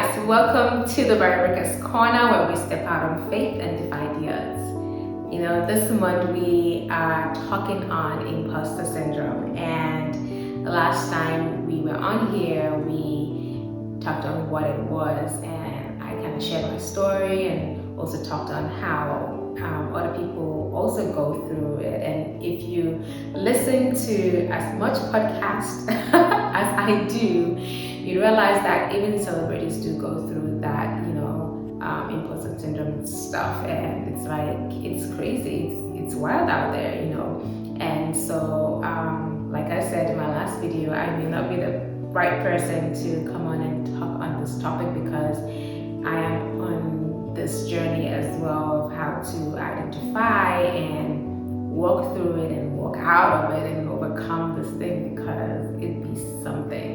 guys, welcome to the Biobrickers Corner where we step out on faith and defy the odds. You know, this month we are talking on Imposter Syndrome, and the last time we were on here, we talked on what it was, and I kind of shared my story and also talked on how other people also go through it. And if you listen to as much podcast as I do, you realize that even celebrities do go through that, imposter syndrome stuff, and it's like it's crazy, it's wild out there, And so, like I said in my last video, I may not be the right person to come on and talk on this topic because I am on this journey as well of how to identify and walk through it and walk out of it and overcome this thing because it be something.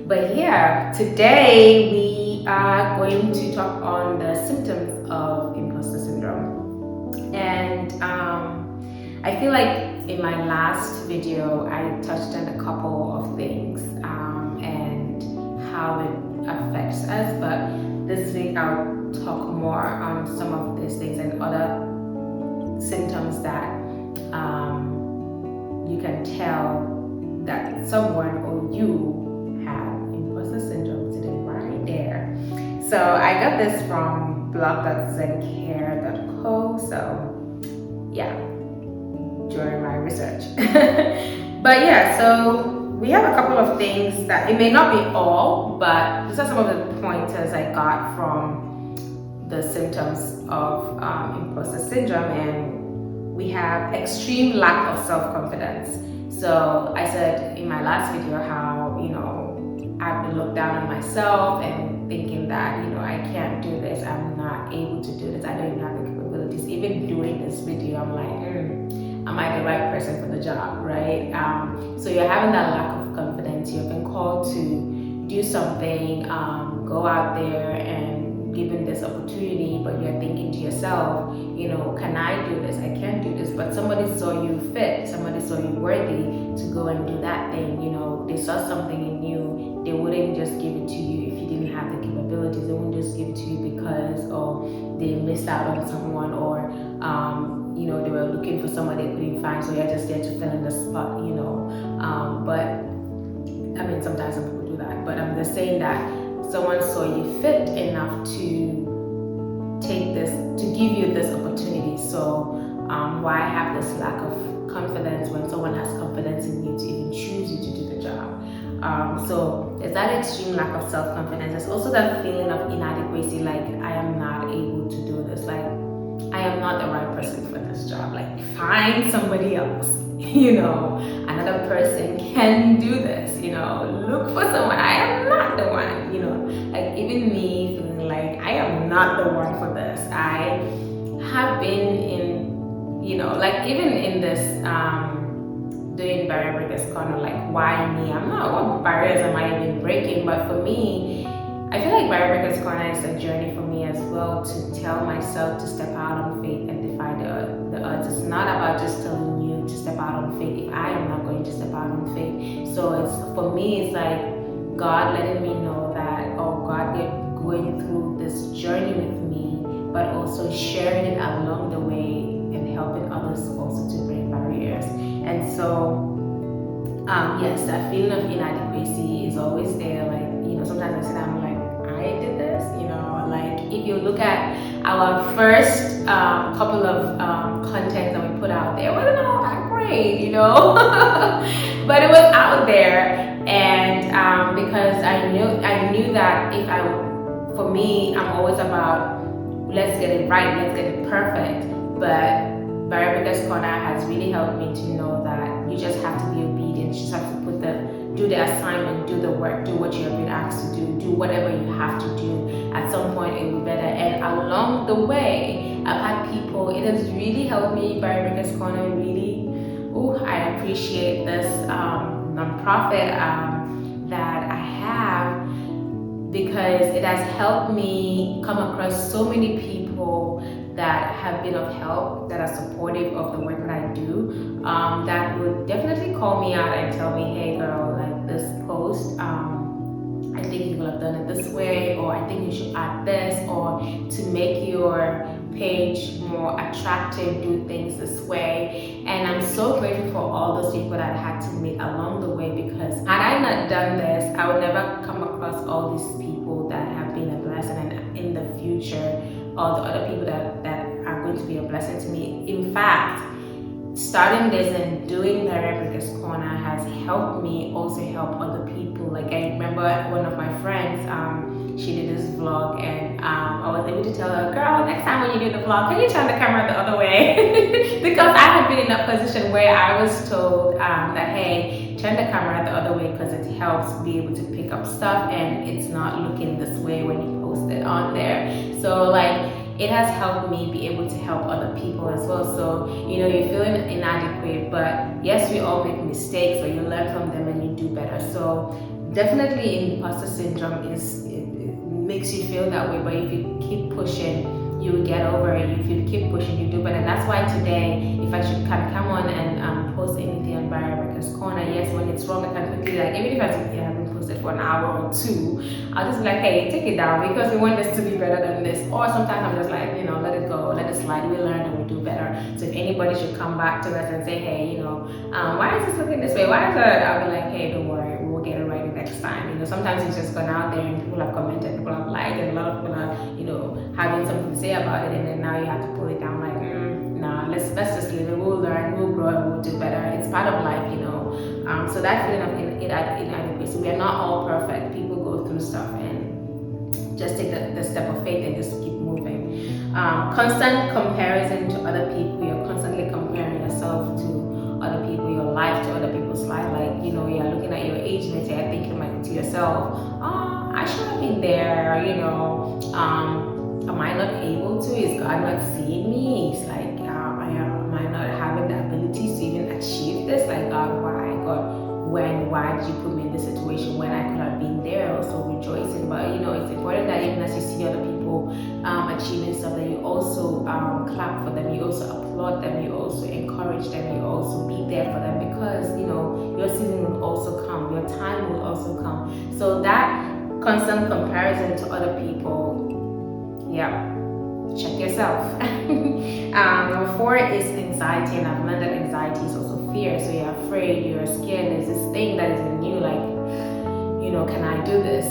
But yeah, today we are going to talk on the symptoms of imposter syndrome. And I feel like in my last video, I touched on a couple of things and how it affects us. But this week I'll talk more on some of these things and other symptoms that you can tell that someone or you have imposter syndrome sitting right there. So I got this from blog.zencare.co. So yeah, during my research. But yeah, so we have a couple of things that it may not be all, but these are some of the pointers I got from the symptoms of imposter syndrome. And we have extreme lack of self-confidence. So I said in my last video how, I've been looked down on myself and thinking that, I can't do this, I'm not able to do this, I don't even have the capabilities. Even doing this video, I'm like, am I the right person for the job, right? So you're having that lack of confidence. You've been called to do something, go out there and given this opportunity, but you're thinking to yourself, can I do this? I can't do this. But somebody saw you fit, somebody saw you worthy to go and do that thing. They saw something in you. They wouldn't just give it to you if you didn't have the capabilities. They wouldn't just give it to you because they missed out on someone or they were looking for someone they couldn't find, so you're just there to fill in the spot, but I mean, sometimes some people do that, but I'm just saying that someone saw you fit enough to take this, to give you this opportunity. So why have this lack of confidence when someone has confidence in you to even choose you to do the job? So it's that extreme lack of self-confidence. There's also that feeling of inadequacy, like I am not able to do this, like I am not the right person for this job. Like, find somebody else. Another person can do this. Look for someone. I am not the one. Like even me feeling like I am not the one for this. I have been in, like even in this doing barrier breakers corner, like why me? I'm not. What barriers am I even breaking? But for me, I feel like Barrier Breakers Corner is a journey for me as well to tell myself to step out on faith and defy the odds. It's not about just telling you to step out on faith if I am not going to step out on faith. So it's for me, it's like God letting me know that, God going through this journey with me, but also sharing it along the way and helping others also to break barriers. And so, yes, that feeling of inadequacy is always there. Like, sometimes I sit down, I'm like, I did this, like if you look at our first couple of content that we put out there, it wasn't all that great, but it was out there. And because I knew that for me, I'm always about, let's get it right, let's get it perfect. But Barrier Breakers Corner has really helped me to know that you just have to be obedient, you just have to do the assignment, do the work, do what you have been asked to do whatever you have to do. At some point it will be better. And along the way, I've had people, it has really helped me. Barrier Breakers Corner really, I appreciate this nonprofit that I have, because it has helped me come across so many people that have been of help, that are supportive of the work that I do, that would definitely call me out and tell me, hey girl, like this post I think you could have done it this way, or I think you should add this, or to make your page more attractive, do things this way. And I'm so grateful for all those people that I had to meet along the way, because had I not done this, I would never come across all these people that have been a blessing, and in the future, all the other people that are going to be a blessing to me. In fact, starting this and doing the Rebecca's Corner has helped me also help other people. Like, I remember one of my friends, she did this vlog, and I was able to tell her, girl, next time when you do the vlog, can you turn the camera the other way? Because I had been in a position where I was told that, hey, turn the camera the other way because it helps be able to pick up stuff and it's not looking this way when you post it on there. So like, it has helped me be able to help other people as well. So, you're feeling inadequate, but yes, we all make mistakes, or you learn from them and you do better. So definitely imposter syndrome it makes you feel that way, but if you keep pushing, you will get over it. If you keep pushing, you do better. And that's why today, if I should come on and post anything on Rebecca's Corner, yes, when it's wrong, I can quickly, like, even if I haven't posted for an hour or two, I'll just be like, hey, take it down because we want this to be better than this. Or sometimes I'm just like, let it go, let it slide. We learn and we do better. So if anybody should come back to us and say, hey, why is this looking this way? Why is that? I'll be like, hey, don't worry, we'll get it right next time. Sometimes it's just gone out there and people have commented, people have liked, and a lot of people are, having something to say about it, and then now you have to pull it down. Like, nah, let's just leave it. We'll learn, we'll grow, and we'll do better. It's part of life, So that feeling of inadequacy, we are not all perfect. People go through stuff, and just take the step of faith and just keep moving. Constant comparison to other people. You're constantly comparing yourself to other people, your life to other people's life. Like, you're looking at your age mate and thinking to yourself, oh, I should have been there, am I not able to? Is God not seeing me? It's like, am I not having the ability to even achieve this? Like, God, why? God, why did you put me in this situation when I could have been there also rejoicing? But, it's important that even as you see other people achieving stuff, that you also clap for them, you also applaud them, you also encourage them, you also be there for them, because, your season will also come, your time will also come. So that constant comparison to other people, yeah, check yourself. Number 4 is anxiety, and I've learned that anxiety is also fear. So you're afraid, you're scared, there's this thing that is in you, like, can I do this?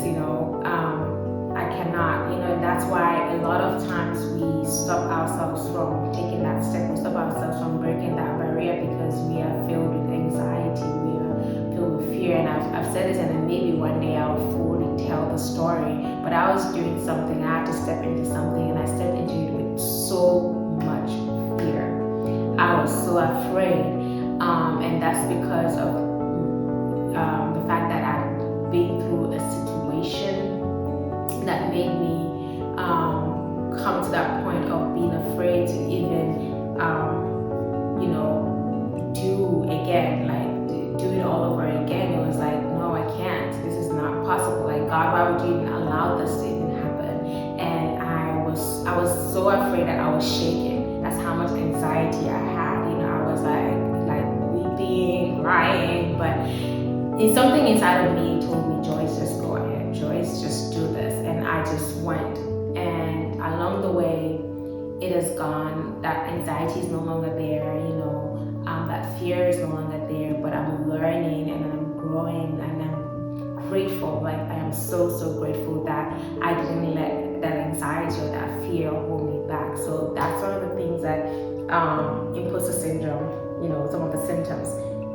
I cannot, and that's why a lot of times we stop ourselves from taking that step, we stop ourselves from breaking that barrier, because we are filled with anxiety, we are filled with fear. And I've said this, and then maybe one day I'll fully tell the story, but I was doing something, I had to step into something, and I stepped into it with so much fear. I was so afraid, and that's because of the fact that I've been through a situation that made me come to that point of being afraid to even do again, like do it all over again. It was like, no, I can't, this is not possible. Like, God, why would you even allow this to even happen? And I was so afraid that I was shaking. That's how much anxiety I had. I was like weeping, crying, but it's something inside of me told me, Jois, just go ahead, Jois, just do this. And I just went, and along the way it is gone. That anxiety is no longer there, that fear is no longer there, but I'm learning and I'm growing, and I'm grateful. Like, I am so grateful that I didn't let that anxiety or that fear hold me back. So that's one of the things that imposter syndrome, some of the symptoms.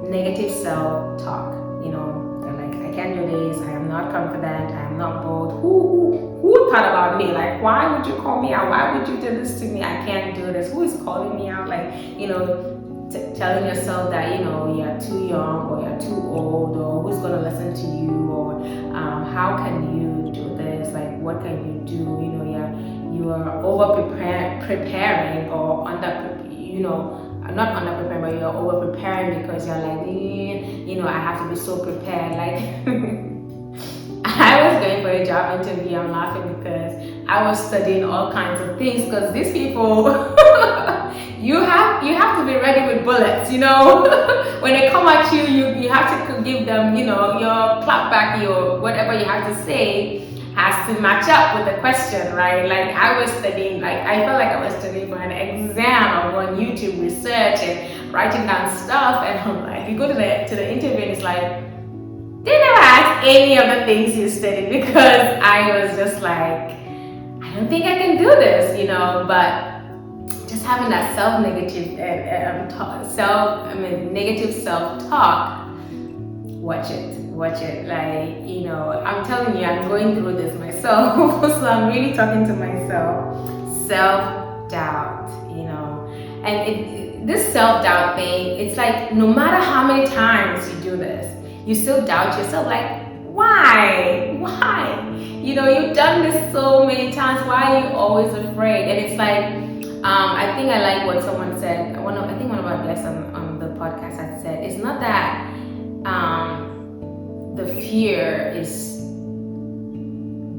Negative self-talk, they're like, I can't do this, I am not confident, I am not bold. Who thought about me? Like, why would you call me out? Why would you do this to me? I can't do this. Who is calling me out? Like, telling yourself that, you're too young, or you're too old, or who's going to listen to you, or how can you do this? Like, what can you do? You are over preparing, or not under preparing, but you're over preparing because you're like, I have to be so prepared. Like, I was going for a job interview, I'm laughing because I was studying all kinds of things, because these people you have to be ready with bullets, when they come at you, you have to give them, your clap back, your whatever you have to say has to match up with the question, right? Like I was studying, like I felt like I was studying for an exam. I'm on YouTube research and writing down stuff, and I'm like, you go to the interview and it's like, they never asked any of the things you studied, because I was just like, I don't think I can do this, but just having that negative self-talk, watch it, like, I'm telling you, I'm going through this myself. So I'm really talking to myself. Self-doubt, and this self-doubt thing, it's like no matter how many times you do this, you still doubt yourself, like, why? You've done this so many times, why are you always afraid? And it's like, I think I like what someone said, I think one of our guests on the podcast had said, it's not that the fear is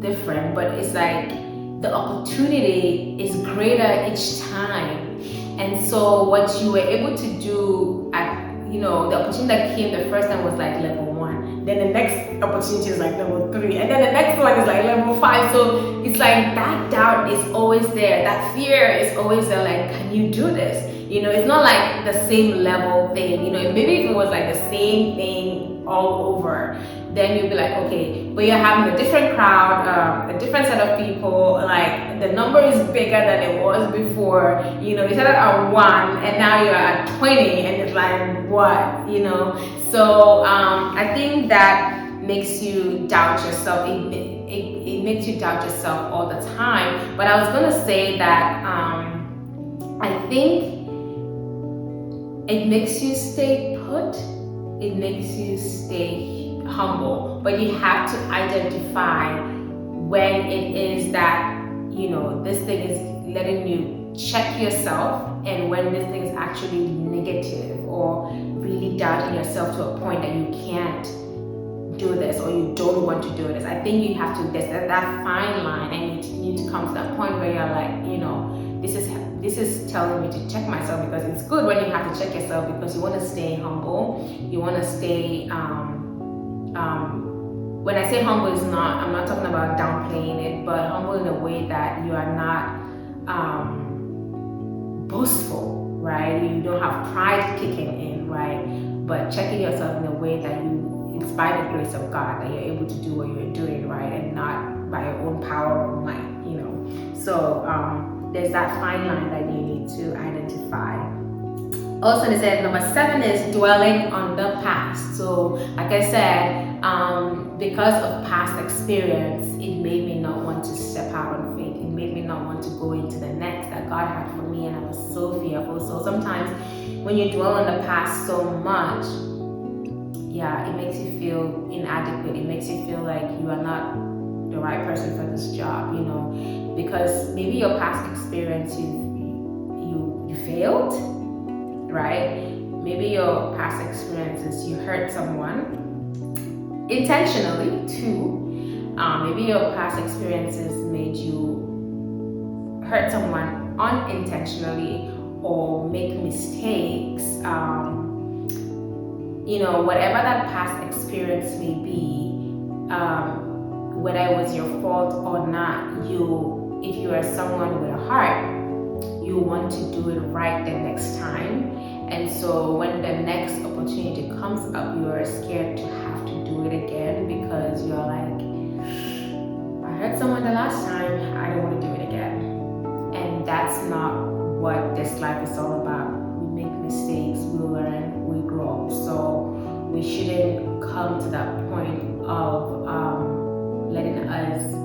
different, but it's like the opportunity is greater each time. And so what you were able to do at, the opportunity that came the first time was like level 1, then the next opportunity is like level 3, and then the next one is like level 5. So it's like that doubt is always there, that fear is always there, like, can you do this? It's not like the same level thing, maybe if it was like the same thing all over, then you'll be like, okay, but you're having a different crowd, a different set of people, like the number is bigger than it was before, you started at 1 and now you're at 20, and it's like, what, so I think that makes you doubt yourself. It makes you doubt yourself all the time. But I was going to say that I think it makes you stay put, it makes you stay humble, but you have to identify when it is that, this thing is letting you check yourself, and when this thing is actually negative or really doubting yourself to a point that you can't do this or you don't want to do this. I think you have to, there's that fine line, and you need to come to that point where you're like, this is telling me to check myself, because it's good when you have to check yourself, because you want to stay humble, you want to stay when I say humble, I'm not talking about downplaying it, but humble in a way that you are not boastful, right? You don't have pride kicking in, right? But checking yourself in a way that it's by the grace of God that you're able to do what you're doing, right? And not by your own power or might, So there's that fine line that you need to identify. Also, they said number 7 is dwelling on the past. So, like I said, because of past experience, it made me not want to step out on faith. It made me not want to go into the next that God had for me, and I was so fearful. So sometimes when you dwell on the past so much, it makes you feel inadequate. It makes you feel like you are not the right person for this job, because maybe your past experience, you failed, right? Maybe your past experiences, you hurt someone intentionally too. Maybe your past experiences made you hurt someone unintentionally or make mistakes. Whatever that past experience may be, whether it was your fault or not, if you are someone with a heart, you want to do it right the next time. And so when the next opportunity comes up, you are scared to have to do it again, because you're like, I hurt someone the last time, I don't want to do it again. And that's not what this life is all about. We make mistakes, we learn, we grow. So we shouldn't come to that point of letting us,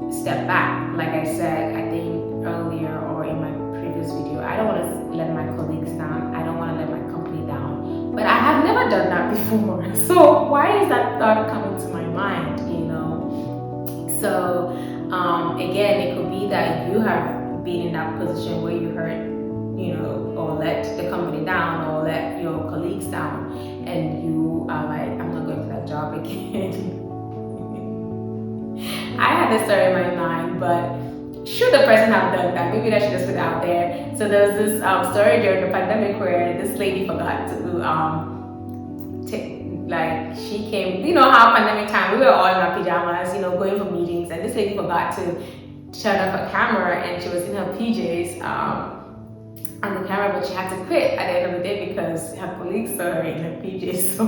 step back. Like I said, I think earlier or in my previous video, I don't want to let my colleagues down. I don't want to let my company down. But I have never done that before. So why is that thought coming to my mind, So again, it could be that you have been in that position where you hurt, or let the company down or let your colleagues down, and you are like, I'm not going to that job again. I had this story in my mind, but should the person have done that? Maybe I should just put it out there. So there was this story during the pandemic where this lady forgot to like she came, you know how pandemic time we were all in our pajamas, you know, going for meetings, and this lady forgot to turn off her camera, and she was in her PJs on the camera, but she had to quit at the end of the day because her colleagues saw her in her PJs. So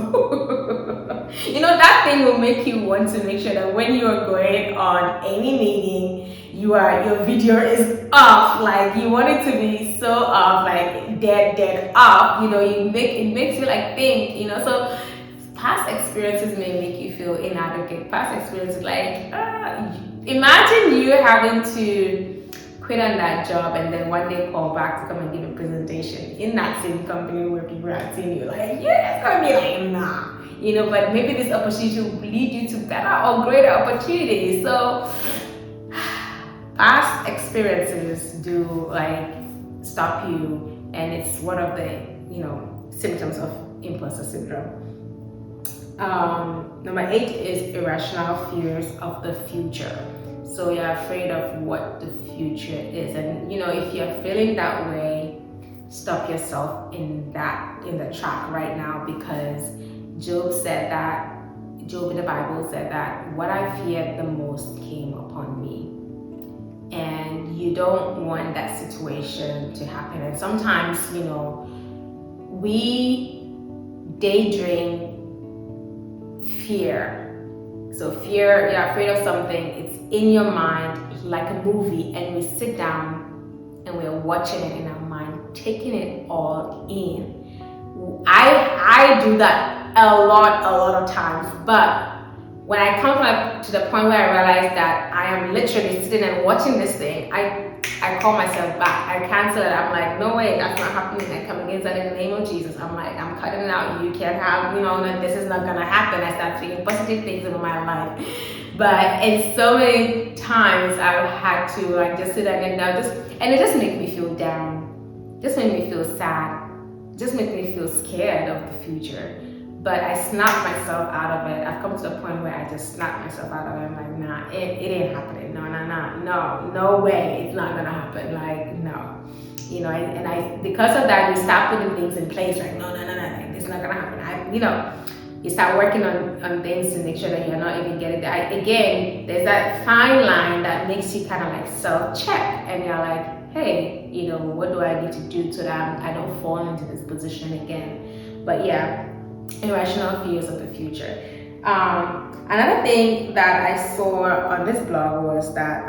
you know, that thing will make you want to make sure that when you are going on any meeting, your video is off. Like you want it to be so off, like dead off. You know, it makes you like think. You know, so past experiences may make you feel inadequate. Past experiences, like imagine you having to quit on that job and then one day call back to come and give a presentation in that same company where people are seeing you, like, yeah, it's gonna be like, nah, you know. But maybe this opportunity will lead you to better or greater opportunities. So past experiences do like stop you, and it's one of the, you know, symptoms of imposter syndrome. Number 8 is irrational fears of the future. So you're afraid of what the future is, and you know, if you're feeling that way, stop yourself in the track right now, because Job in the Bible said that what I feared the most came upon me, and you don't want that situation to happen. And sometimes, you know, we daydream fear. So fear, you're afraid of something, it's in your mind like a movie, and we sit down and we're watching it in our mind, taking it all in. I do that a lot of times, but when I come to the point where I realize that I am literally sitting and watching this thing, I call myself back. I cancel it. I'm like, no way, that's not happening. I come against that in the name of Jesus. I'm like, I'm cutting it out. You can't have, you know, this is not gonna happen. I start thinking positive things in my life. But in so many times I've had to like just sit there and now and it just makes me feel down. Just make me feel sad. Just make me feel scared of the future. But I snap myself out of it. I've come to the point where I just snap myself out of it. I'm like, nah, it ain't happening. No way, it's not gonna happen. Like, no. You know, because of that, you start putting things in place. Like, no, like, it's not gonna happen. You start working on things to make sure that you're not even getting there. Again, there's that fine line that makes you kind of like self-check, and you're like, hey, you know, what do I need to do so that I don't fall into this position again? But yeah, irrational fears of the future. Another thing that I saw on this blog was that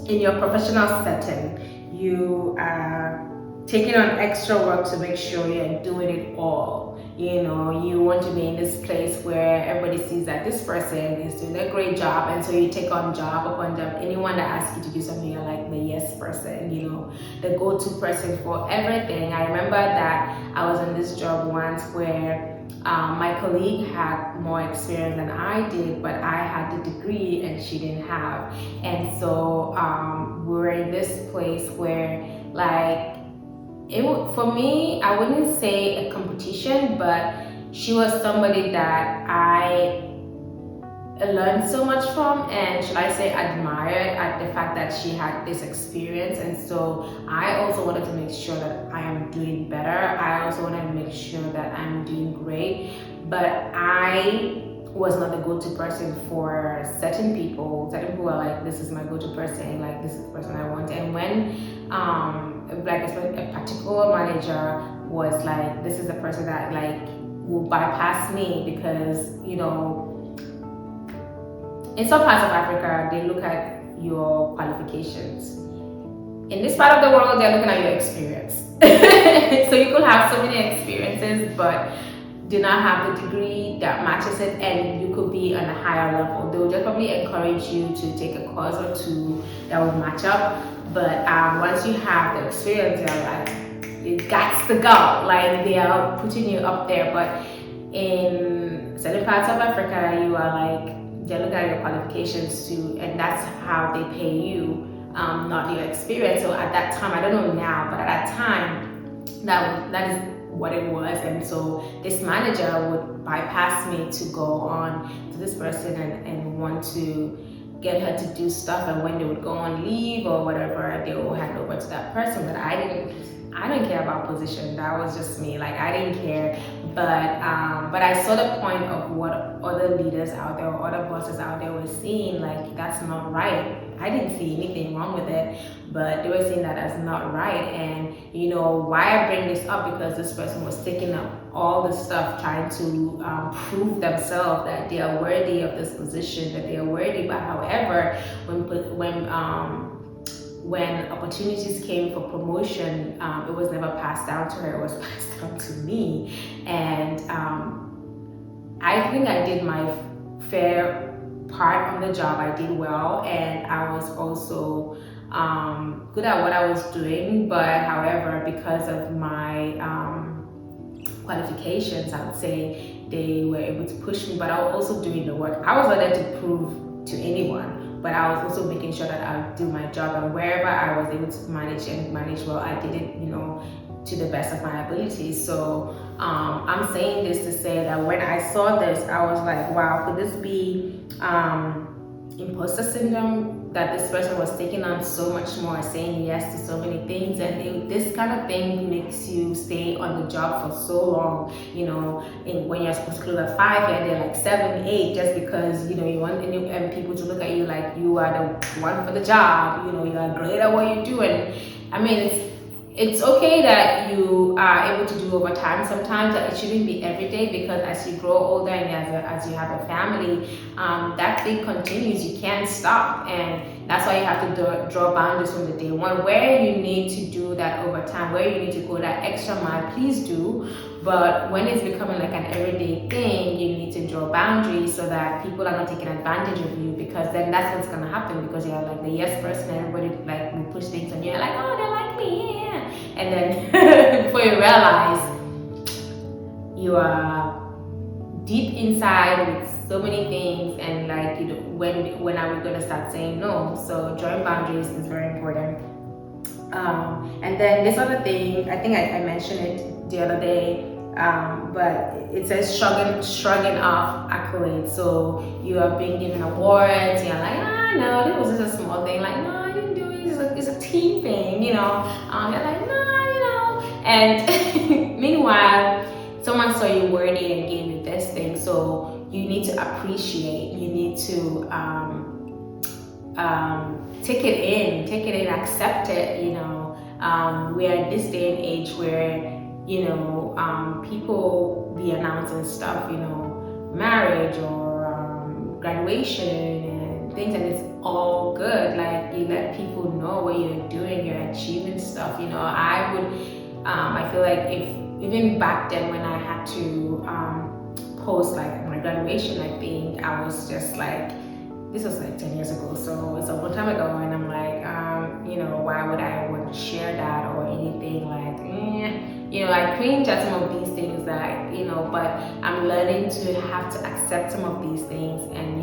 in your professional setting, you are taking on extra work to make sure you're doing it all. You know, you want to be in this place where everybody sees that this person is doing a great job, and so you take on job upon job. Anyone that asks you to do something, you're like the yes person, you know, the go-to person for everything. I remember that I was in this job once where my colleague had more experience than I did, but I had the degree and she didn't have. And so we were in this place where, like, for me, I wouldn't say a competition, but she was somebody that I learned so much from, and should I say admired at the fact that she had this experience. And so I also wanted to make sure that I am doing better. I also wanted to make sure that I'm doing great, but I was not the go-to person for certain people. Certain people are like, this is my go-to person, like this is the person I want. And when like a particular manager was like, this is the person that like will bypass me, because, you know, in some parts of Africa, they look at your qualifications. In this part of the world, they're looking at your experience. So you could have so many experiences, but do not have the degree that matches it, and you could be on a higher level. They will just probably encourage you to take a course or two that will match up. But once you have the experience, they're like, it got to go. Like, they are putting you up there. But in certain parts of Africa, you are like, they look at your qualifications too, and that's how they pay you, not your experience. So at that time, I don't know now, but at that time, that is what it was. And so this manager would bypass me to go on to this person and want to get her to do stuff, and when they would go on leave or whatever, they will hand over to that person. But I didn't care about position. That was just me. Like, I didn't care. But I saw the point of what other leaders out there or other bosses out there were seeing. Like, that's not right. I didn't see anything wrong with it, but they were saying that as not right. And why I bring this up, because this person was taking up all this stuff, trying to prove themselves that they are worthy of this position, that they are worthy. But however, when opportunities came for promotion, it was never passed down to her, it was passed down to me. And I think I did my fair part on the job. I did well, and I was also good at what I was doing. But however, because of my qualifications, I would say they were able to push me, but I was also doing the work. I was not there to prove to anyone, but I was also making sure that I would do my job, and wherever I was able to manage well, I did it, to the best of my abilities. So I'm saying this to say that when I saw this, I was like, wow, could this be imposter syndrome, that this person was taking on so much more, saying yes to so many things, and this kind of thing makes you stay on the job for so long. When you're supposed to close at 5, you're there like 7, 8, just because you want people to look at you like you are the one for the job. You are great at what you do, and I mean it's okay that you are able to do overtime sometimes, but it shouldn't be every day, because as you grow older and as you have a family, that thing continues. You can't stop, and that's why you have to draw boundaries from the day one. Where you need to do that overtime, where you need to go that extra mile, please do. But when it's becoming like an everyday thing, you need to draw boundaries so that people are not taking advantage of you, because then that's what's gonna happen, because you're like the yes person, and everybody like will push things on you. You're like, oh, they like me, yeah. And then before you realize, you are deep inside with so many things, and like when are we gonna start saying no? So drawing boundaries is very important. And then this other thing, I think I mentioned it the other day, but it says shrugging off accolades. So you are being given awards, you're like, no, this was just a small thing. Like, no, I didn't do it. It's a team thing, You're like, no, And meanwhile, someone saw you worthy and gave you this thing. So you need to appreciate. You need to take it in, accept it. We are in this day and age where people be announcing stuff, marriage or graduation and things, and it's all good. Like, you let people know what you're doing, you're achieving stuff. I feel like if even back then when I had to post like my graduation, I was just like, this was like 10 years ago, so it's a long time ago, and I'm like, why would I want to share that or anything? Like, I cringe at some of these things that, but I'm learning to have to accept some of these things, and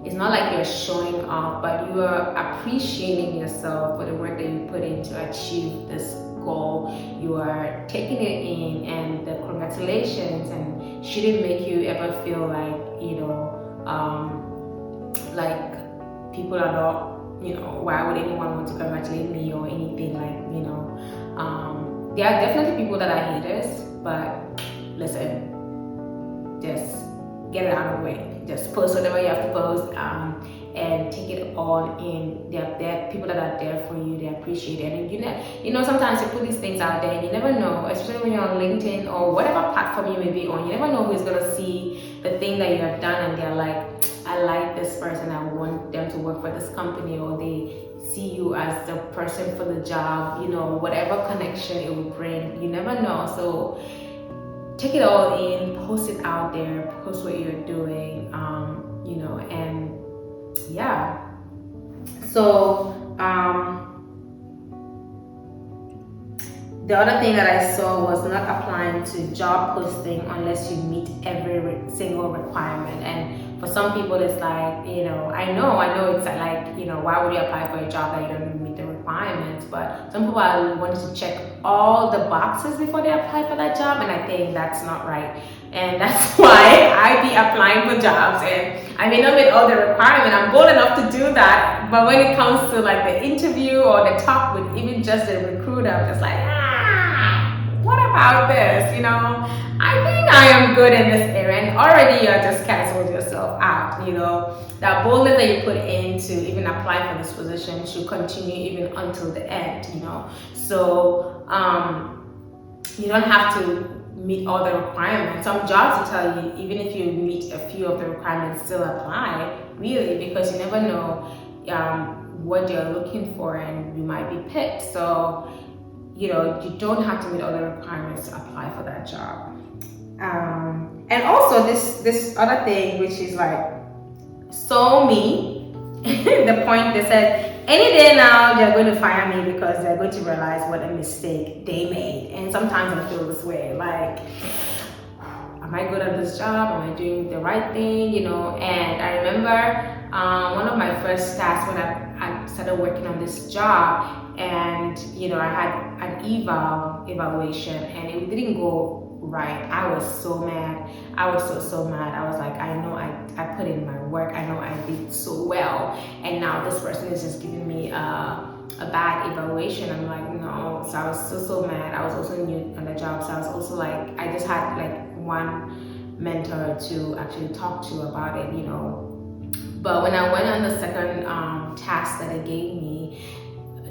it's not like you're showing off, but you are appreciating yourself for the work that you put in to achieve this goal. You are taking it in, and the congratulations, and shouldn't make you ever feel like, like people are not, why would anyone want to congratulate me or anything, there are definitely people that are haters, but listen, just get it out of the way. Just post whatever you have to post, and take it all in. There are people that are there for you, they appreciate it. And sometimes you put these things out there and you never know, especially when you're on LinkedIn or whatever platform you may be on, you never know who's gonna see the thing that you have done, and they're like, I like this person, I want them to work for this company, or they see you as the person for the job, whatever connection it will bring, you never know. So take it all in, post it out there, post what you're doing, and yeah. So the other thing that I saw was not applying to job posting unless you meet every single requirement. And for some people, it's like, I know it's like, why would you apply for a job that you don't even meet the requirements? But some people are wanting to check all the boxes before they apply for that job, and I think that's not right. and that's why I be applying for jobs, and I may not meet all the requirements. I'm bold enough to do that, but when it comes to like the interview or the talk with even just the recruiter, I'm just like, what about this? You know, I think I am good in this area, and already you're just canceled yourself out. You know, that boldness that you put into even apply for this position should continue even until the end. You know, so you don't have to meet all the requirements. Some jobs will tell you even if you meet a few of the requirements, still apply, really, because you never know what you're looking for, and you might be picked. So you know, you don't have to meet all the requirements to apply for that job. And also this other thing, which is like so me, the point they said any day now they're going to fire me because they're going to realize what a mistake they made. And sometimes I feel this way, like, am I good at this job? Am I doing the right thing? You know, and I remember one of my first tasks when I started working on this job, and you know, I had an evaluation and it didn't go right. I was so mad. I was so mad. I was like, I know I put in my work. I know I did so well, and now this person is just giving me a bad evaluation. I'm like, no. So I was so mad. I was also new on the job, so I was also like, I just had like one mentor to actually talk to about it, you know. But when I went on the second task that it gave me,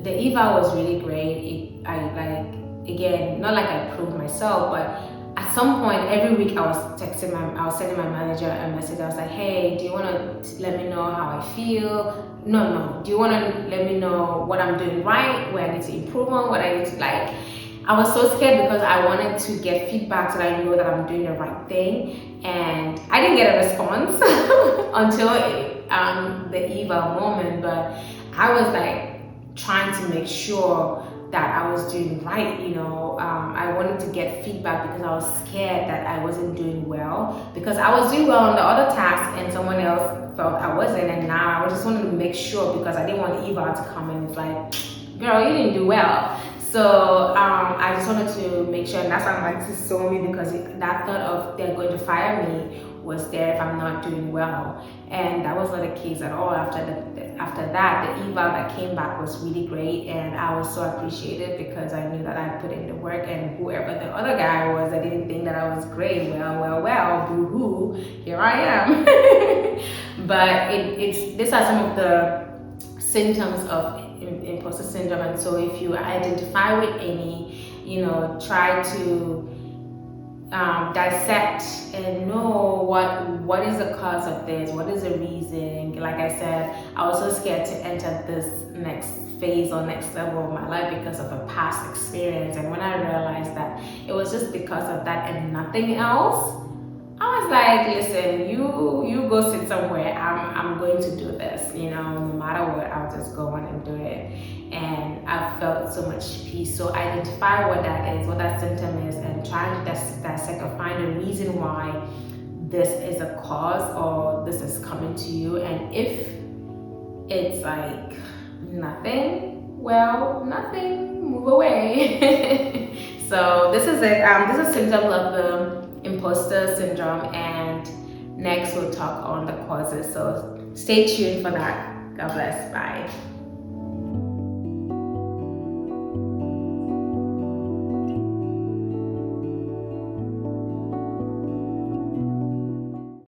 the eval was really great. I like, again, not like I proved myself, but at some point every week I was sending my manager a message. I was like, hey, do you want to let me know how I feel? No. Do you want to let me know what I'm doing right, where I need to improve on, what I need to like. I was so scared because I wanted to get feedback so that I know that I'm doing the right thing, and I didn't get a response until the eval moment. But I was like trying to make sure that I was doing right, you know. I wanted to get feedback because I was scared that I wasn't doing well, because I was doing well on the other task and someone else felt I wasn't, and now I just wanted to make sure because I didn't want eval to come and it's like, girl, you didn't do well. So I just wanted to make sure, and that's why I'm like, this is so me, because that thought of they're going to fire me was there if I'm not doing well, and that was not the case at all. After that, the eval that came back was really great, and I was so appreciative because I knew that I put in the work, and whoever the other guy was, I didn't think that I was great. Well, boo-hoo, here I am. But these are some of the symptoms of imposter syndrome, and so if you identify with any, you know, try to dissect and know what is the cause of this, what is the reason. Like I said, I was so scared to enter this next phase or next level of my life because of a past experience, and when I realized that it was just because of that and nothing else, I was like, listen, you go sit somewhere. I'm going to do this, you know, no matter what, I'll just go on and do it. And I felt so much peace. So identify what that is, what that symptom is, and try to dissect or find a reason why this is a cause or this is coming to you. And if it's like nothing, well, nothing, move away. So this is it. This is symptoms of the imposter syndrome, and next we'll talk on the causes. So stay tuned for that. God bless. Bye.